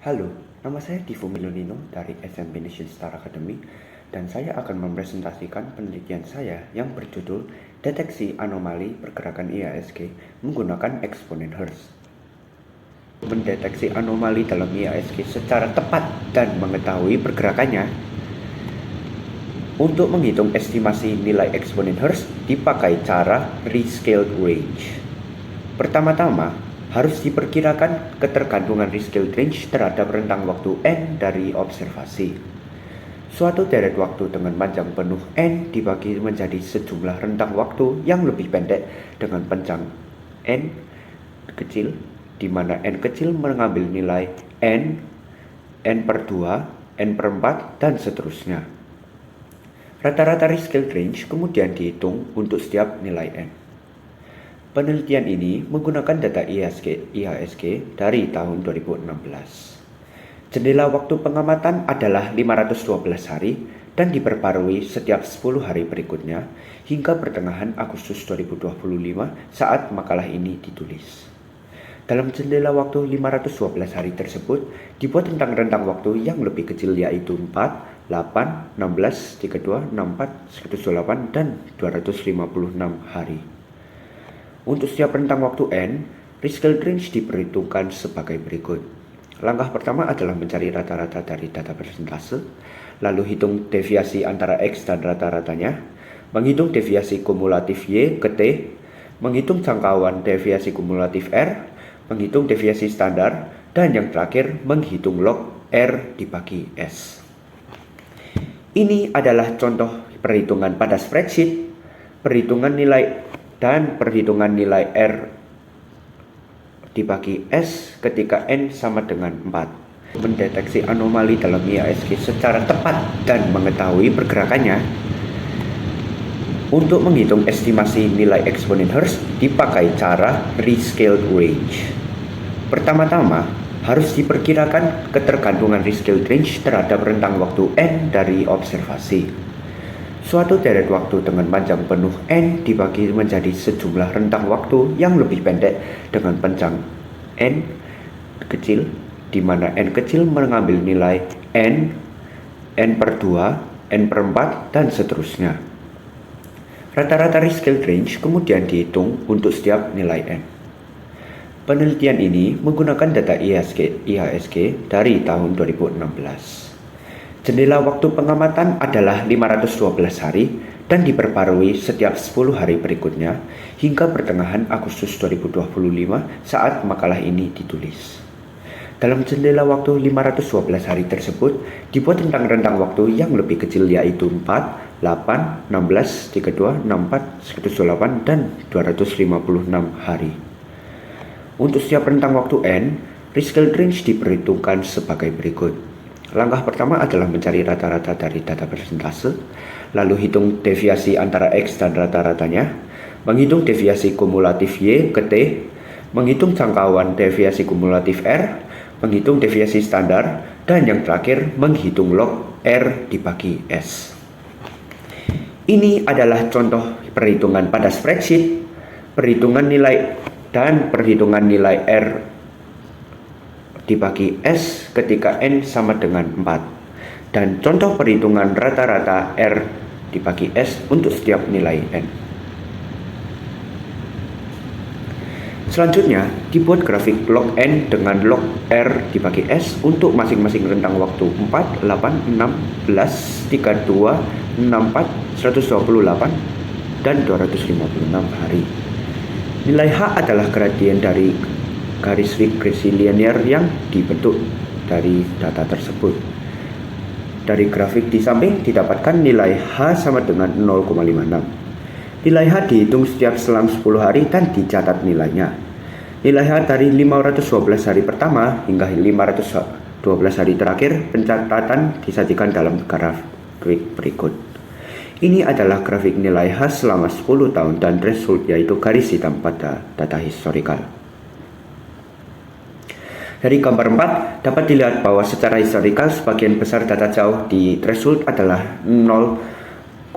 Halo, nama saya Divo Milonino dari SMP Nation Star Academy dan saya akan mempresentasikan penelitian saya yang berjudul Deteksi Anomali Pergerakan IHSG menggunakan eksponen Hertz. Mendeteksi anomali dalam IHSG secara tepat dan mengetahui pergerakannya. Untuk menghitung estimasi nilai eksponen Hertz dipakai cara rescaled range. Pertama-tama, harus diperkirakan ketergantungan rescaled range terhadap rentang waktu N dari observasi. Suatu deret waktu dengan panjang penuh N dibagi menjadi sejumlah rentang waktu yang lebih pendek dengan panjang N kecil, di mana N kecil mengambil nilai N, N per 2, N per 4, dan seterusnya. Rata-rata rescaled range kemudian dihitung untuk setiap nilai N. Penelitian ini menggunakan data IHSG dari tahun 2016. Jendela waktu pengamatan adalah 512 hari dan diperbarui setiap 10 hari berikutnya hingga pertengahan Agustus 2025 saat makalah ini ditulis. Dalam jendela waktu 512 hari tersebut dibuat tentang rentang waktu yang lebih kecil yaitu 4, 8, 16, 32, 64, 108, dan 256 hari. Untuk setiap rentang waktu N, rescaled range diperhitungkan sebagai berikut. Langkah pertama adalah mencari rata-rata dari data persentase, lalu hitung deviasi antara X dan rata-ratanya, menghitung deviasi kumulatif Y ke T, menghitung jangkauan deviasi kumulatif R, menghitung deviasi standar, dan yang terakhir menghitung log R dibagi S. Ini adalah contoh perhitungan pada spreadsheet, perhitungan nilai R dibagi S ketika N sama dengan 4. Mendeteksi anomali dalam IHSG secara tepat dan mengetahui pergerakannya. Untuk menghitung estimasi nilai eksponen Hertz dipakai cara rescaled range. Pertama-tama, harus diperkirakan ketergantungan rescaled range terhadap rentang waktu N dari observasi. Suatu deret waktu dengan panjang penuh N dibagi menjadi sejumlah rentang waktu yang lebih pendek dengan panjang N kecil, di mana N kecil mengambil nilai N, N per 2, N per 4, dan seterusnya. Rata-rata rescaled range kemudian dihitung untuk setiap nilai N. Penelitian ini menggunakan data IHSG dari tahun 2016. Jendela waktu pengamatan adalah 512 hari dan diperbarui setiap 10 hari berikutnya hingga pertengahan Agustus 2025 saat makalah ini ditulis. Dalam jendela waktu 512 hari tersebut dibuat tentang rentang waktu yang lebih kecil yaitu 4, 8, 16, 32, 64, 108, dan 256 hari. Untuk setiap rentang waktu N, rescaled range diperhitungkan sebagai berikut. Langkah pertama adalah mencari rata-rata dari data persentase, lalu hitung deviasi antara X dan rata-ratanya, menghitung deviasi kumulatif Y ke T, menghitung jangkauan deviasi kumulatif R, menghitung deviasi standar, dan yang terakhir menghitung log R dibagi S. Ini adalah contoh perhitungan pada spreadsheet, perhitungan nilai R dibagi S ketika N sama dengan 4, dan contoh perhitungan rata-rata R dibagi S untuk setiap nilai N. Selanjutnya, dibuat grafik log N dengan log R dibagi S untuk masing-masing rentang waktu 4, 8, 16, 32, 64, 128, dan 256 hari. Nilai H adalah gradien dari garis regresi linear yang dibentuk dari data tersebut. Dari grafik di samping didapatkan nilai H sama dengan 0,56. Nilai H dihitung setiap selang 10 hari dan dicatat nilainya. Nilai H dari 512 hari pertama hingga 512 hari terakhir pencatatan disajikan dalam grafik berikut. Ini adalah grafik nilai H selama 10 tahun dan threshold yaitu garis hitam pada data historical. Dari gambar 4 dapat dilihat bahwa secara historikal sebagian besar data jauh di threshold adalah 0,54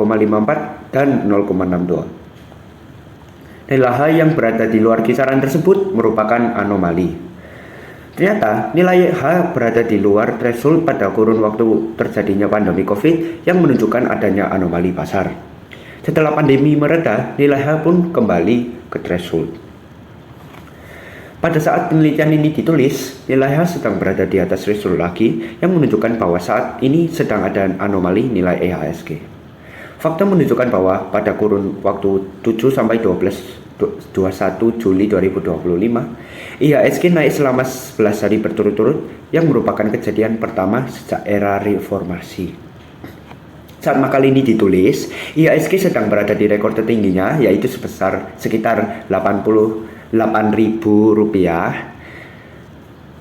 dan 0,62. Nilai H yang berada di luar kisaran tersebut merupakan anomali. Ternyata nilai H berada di luar threshold pada kurun waktu terjadinya pandemi COVID yang menunjukkan adanya anomali pasar. Setelah pandemi mereda, nilai H pun kembali ke threshold. Pada saat penelitian ini ditulis, nilai H sedang berada di atas threshold lagi yang menunjukkan bahwa saat ini sedang ada anomali nilai IHSG. Fakta menunjukkan bahwa pada kurun waktu 7-21 Juli 2025, IHSG naik selama 11 hari berturut-turut yang merupakan kejadian pertama sejak era reformasi. Saat makalah ini ditulis, IHSG sedang berada di rekor tertingginya yaitu sebesar sekitar Rp88.000.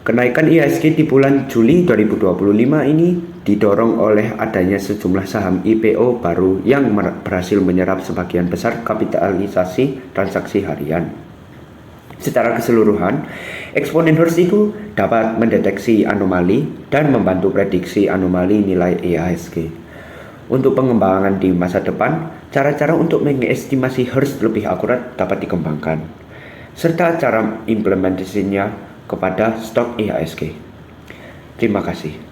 Kenaikan IHSG di bulan Juli 2025 ini didorong oleh adanya sejumlah saham IPO baru yang berhasil menyerap sebagian besar kapitalisasi transaksi harian. Secara keseluruhan, eksponen Hurst itu dapat mendeteksi anomali dan membantu prediksi anomali nilai IHSG. Untuk pengembangan di masa depan, cara-cara untuk mengestimasi Hurst lebih akurat dapat dikembangkan, serta cara implementasinya kepada stok IHSG. Terima kasih.